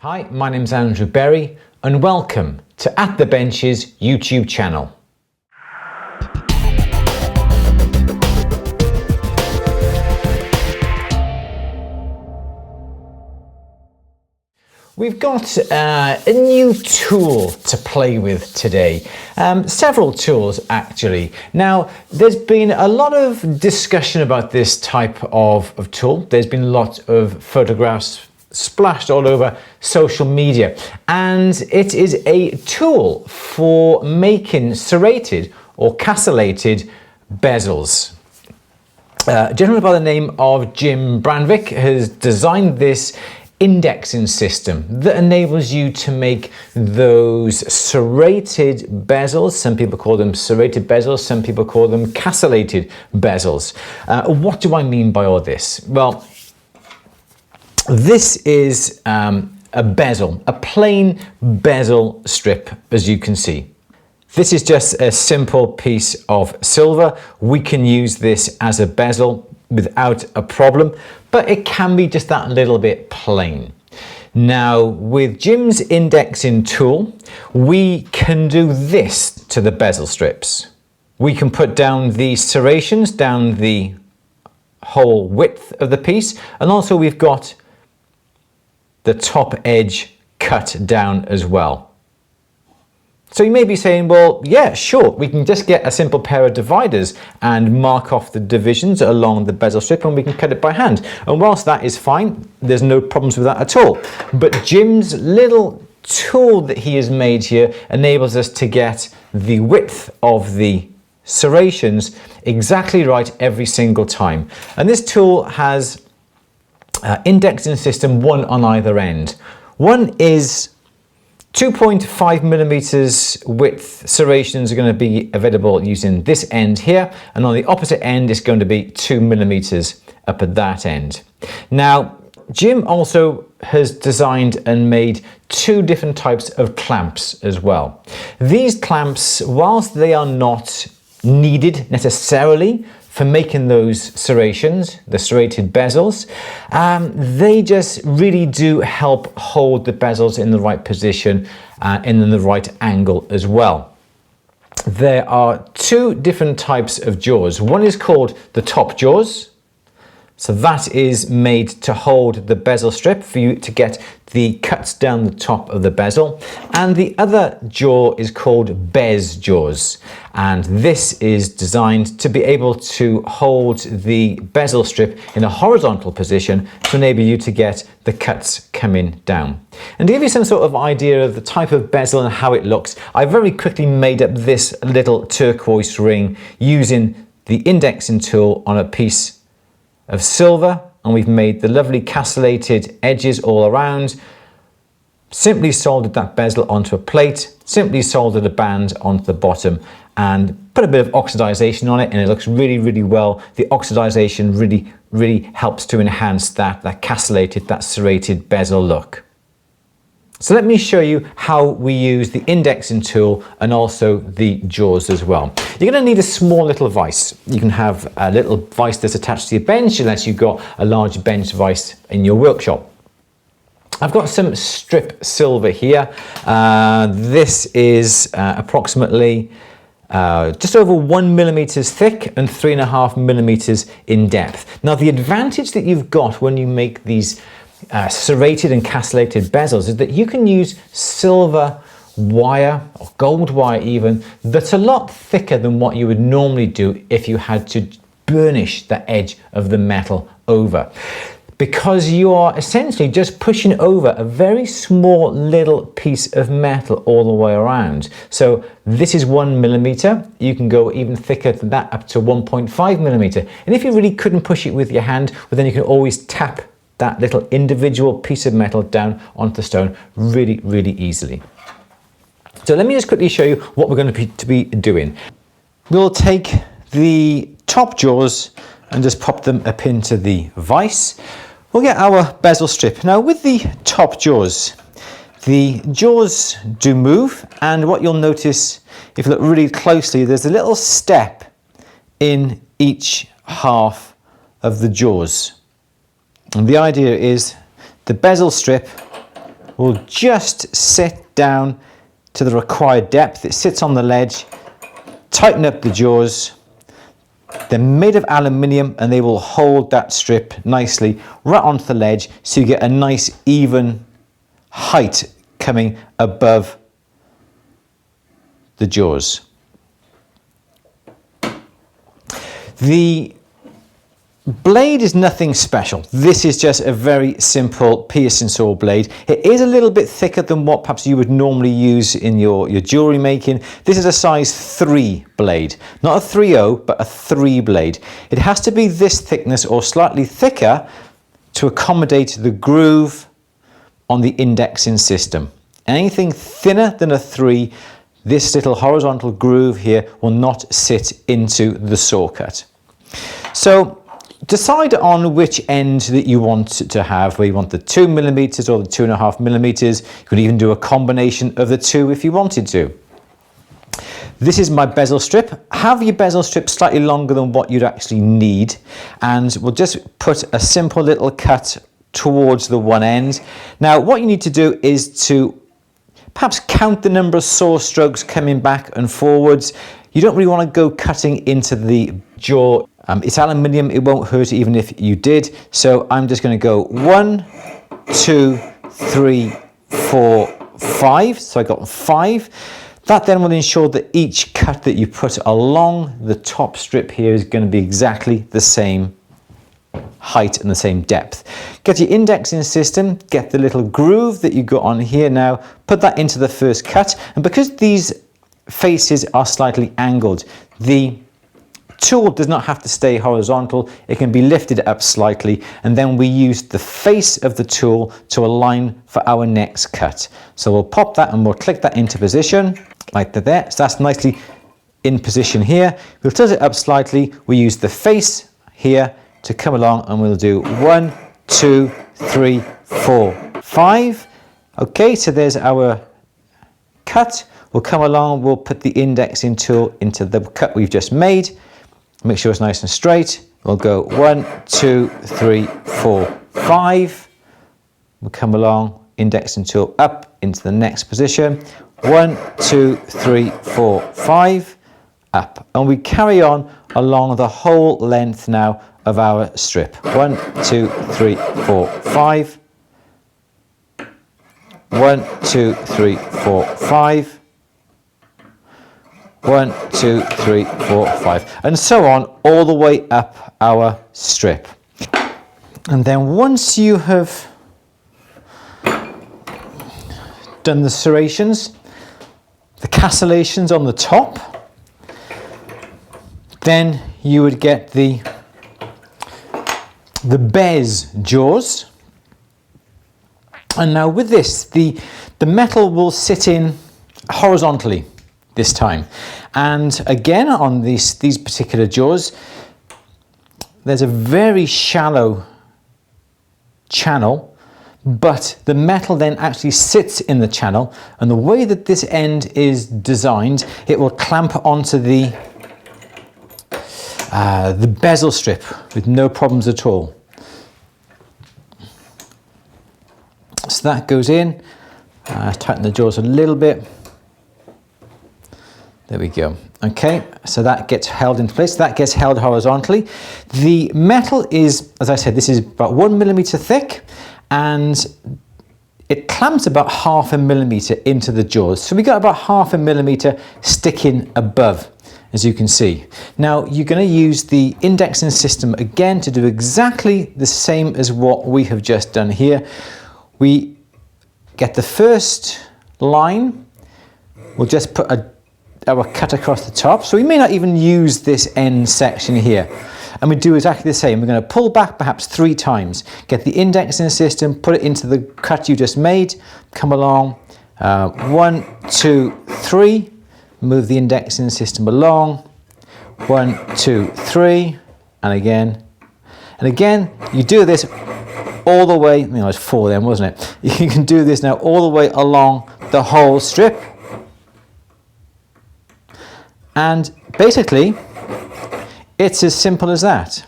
Hi, my name's Andrew Berry and welcome to At the Benches YouTube channel. We've got a new tool to play with today. Several tools actually. Now, there's been a lot of discussion about this type of tool. There's been lots of photographs splashed all over social media, and it is a tool for making serrated or castellated bezels. A gentleman by the name of Jim Brandvik has designed this indexing system that enables you to make those serrated bezels. Some people call them serrated bezels, some people call them castellated bezels. What do I mean by all this? Well, this is a bezel, a plain bezel strip, as you can see. This is just a simple piece of silver. We can use this as a bezel without a problem, but it can be just that little bit plain. Now, with Jim's indexing tool, we can do this to the bezel strips. We can put down the serrations down the whole width of the piece, and also we've got the top edge cut down as well. So you may be saying, well, yeah, sure, we can just get a simple pair of dividers and mark off the divisions along the bezel strip and we can cut it by hand. And whilst that is fine, there's no problems with that at all. But Jim's little tool that he has made here enables us to get the width of the serrations exactly right every single time. And this tool has indexing system, one on either end. One is 2.5 millimeters width serrations are going to be available using this end here, and on the opposite end it's going to be 2 millimeters up at that end. Now, Jim also has designed and made two different types of clamps as well. These clamps, whilst they are not needed necessarily for making those serrations, the serrated bezels, they just really do help hold the bezels in the right position and in the right angle as well. There are two different types of jaws. One is called the top jaws. So that is made to hold the bezel strip for you to get the cuts down the top of the bezel. And the other jaw is called bez jaws. And this is designed to be able to hold the bezel strip in a horizontal position to enable you to get the cuts coming down. And to give you some sort of idea of the type of bezel and how it looks, I very quickly made up this little turquoise ring using the indexing tool on a piece of silver, and we've made the lovely castellated edges all around. Simply soldered that bezel onto a plate, simply soldered a band onto the bottom and put a bit of oxidization on it, and it looks really, really well. The oxidization really helps to enhance that castellated, that serrated bezel look. So let me show you how we use the indexing tool and also the jaws as well. You're going to need a small little vise. You can have a little vise that's attached to your bench unless you've got a large bench vise in your workshop. I've got some strip silver here. This is approximately just over 1 millimeter thick and 3.5 millimeters in depth. Now, the advantage that you've got when you make these serrated and castellated bezels is that you can use silver wire or gold wire even that's a lot thicker than what you would normally do if you had to burnish the edge of the metal over, because you are essentially just pushing over a very small little piece of metal all the way around. So this is 1 millimeter. You can go even thicker than that, up to 1.5 millimeter. And if you really couldn't push it with your hand, well, then you can always tap that little individual piece of metal down onto the stone really, really easily. So let me just quickly show you what we're going to be doing. We'll take the top jaws and just pop them up into the vise. We'll get our bezel strip. Now, with the top jaws, the jaws do move, and what you'll notice if you look really closely, there's a little step in each half of the jaws. And the idea is the bezel strip will just sit down to the required depth. It sits on the ledge. Tighten up the jaws. They're made of aluminium and they will hold that strip nicely right onto the ledge, so you get a nice even height coming above the jaws. The blade is nothing special. This is just a very simple piercing saw blade. It is a little bit thicker than what perhaps you would normally use in your jewelry making. This is a size 3 blade, not a 3/0, but a 3 blade. It has to be this thickness or slightly thicker to accommodate the groove on the indexing system. Anything thinner than a 3, this little horizontal groove here will not sit into the saw cut. So decide on which end that you want to have, where you want the 2mm or the 2.5mm. You could even do a combination of the two if you wanted to. This is my bezel strip. Have your bezel strip slightly longer than what you'd actually need, and we'll just put a simple little cut towards the one end. Now what you need to do is to perhaps count the number of saw strokes coming back and forwards. You don't really want to go cutting into the jaw. It's aluminium, it won't hurt even if you did. So I'm just going to go 1, 2, 3, 4, 5. So I got 5. That then will ensure that each cut that you put along the top strip here is going to be exactly the same height and the same depth. Get your indexing system, get the little groove that you got on here now, put that into the first cut, and because these faces are slightly angled, the tool does not have to stay horizontal. It can be lifted up slightly, and then we use the face of the tool to align for our next cut. So we'll pop that and we'll click that into position like that there. So that's nicely in position here. We'll tilt it up slightly. We use the face here to come along, and we'll do 1, 2, 3, 4, 5. Okay, so there's our cut. We'll come along, we'll put the indexing tool into the cut we've just made. Make sure it's nice and straight. We'll go 1, 2, 3, 4, 5. We'll come along, indexing tool up into the next position. 1, 2, 3, 4, 5, up. And we carry on along the whole length now of our strip. 1, 2, 3, 4, 5. 1, 2, 3, 4, 5. 1, 2, 3, 4, 5, and so on all the way up our strip. And then once you have done the serrations, the castellations on the top, then you would get the bez jaws. And now with this, the metal will sit in horizontally this time, and again on these particular jaws there's a very shallow channel, but the metal then actually sits in the channel, and the way that this end is designed, it will clamp onto the bezel strip with no problems at all. So that goes in. Tighten the jaws a little bit. There we go. Okay, so that gets held into place. That gets held horizontally. The metal is, as I said, this is about 1mm thick, and it clamps about 0.5 millimeter into the jaws. So we got about 0.5 millimeter sticking above, as you can see. Now you're going to use the indexing system again to do exactly the same as what we have just done here. We get the first line. We'll just put our cut across the top, so we may not even use this end section here, and we do exactly the same. We're going to pull back perhaps 3 times, get the indexing system, put it into the cut you just made, come along, 1, 2, 3, move the indexing system along, 1, 2, 3, and again, you do this all the way, it was 4 then, wasn't it? You can do this now all the way along the whole strip. And basically, it's as simple as that.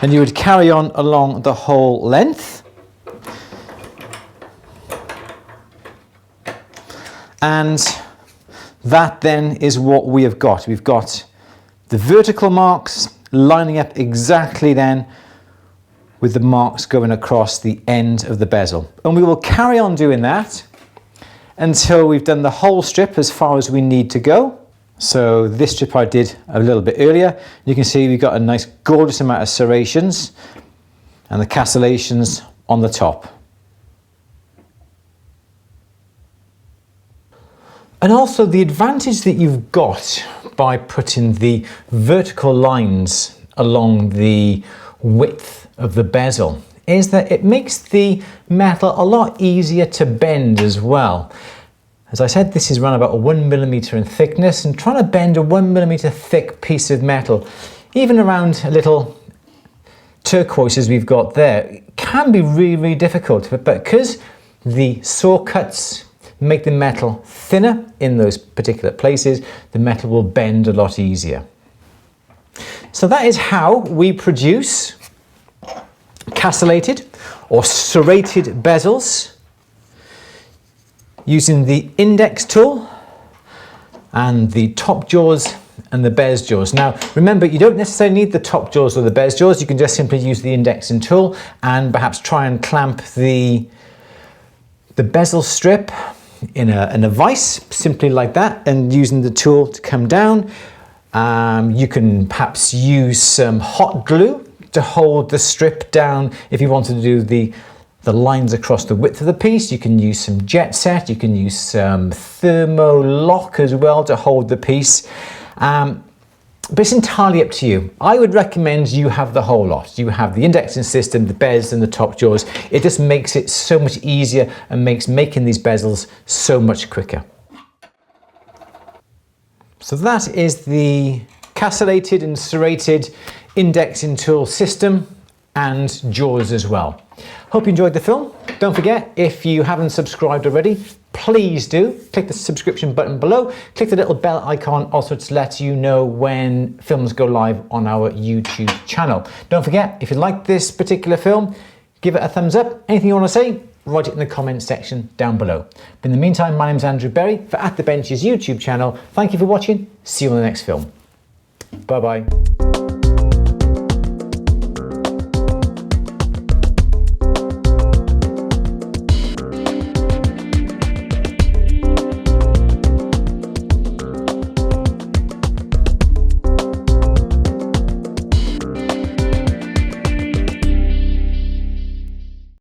And you would carry on along the whole length. And that then is what we have got. We've got the vertical marks lining up exactly then with the marks going across the end of the bezel. And we will carry on doing that until we've done the whole strip as far as we need to go. So this strip I did a little bit earlier. You can see we've got a nice gorgeous amount of serrations and the castellations on the top. And also the advantage that you've got by putting the vertical lines along the width of the bezel is that it makes the metal a lot easier to bend as well. As I said, this is around about 1 millimeter in thickness, and trying to bend a 1 millimeter thick piece of metal, even around a little turquoise as we've got there, can be really, really difficult. But because the saw cuts make the metal thinner in those particular places, the metal will bend a lot easier. So that is how we produce castellated or serrated bezels using the index tool and the top jaws and the bez jaws. Now remember, you don't necessarily need the top jaws or the bez jaws. You can just simply use the indexing tool and perhaps try and clamp the bezel strip in a vise, simply like that, and using the tool to come down. You can perhaps use some hot glue to hold the strip down if you wanted to do the lines across the width of the piece. You can use some jet set, you can use some thermo lock as well to hold the piece. But it's entirely up to you. I would recommend you have the whole lot. You have the indexing system, the bez and the top jaws. It just makes it so much easier and makes making these bezels so much quicker. So that is the castellated and serrated indexing tool system and jaws as well. Hope you enjoyed the film. Don't forget, if you haven't subscribed already, please do. Click the subscription button below. Click the little bell icon also to let you know when films go live on our YouTube channel. Don't forget, if you like this particular film, give it a thumbs up. Anything you want to say, write it in the comments section down below. But in the meantime, my name's Andrew Berry for At The Bench's YouTube channel. Thank you for watching. See you on the next film. Bye-bye.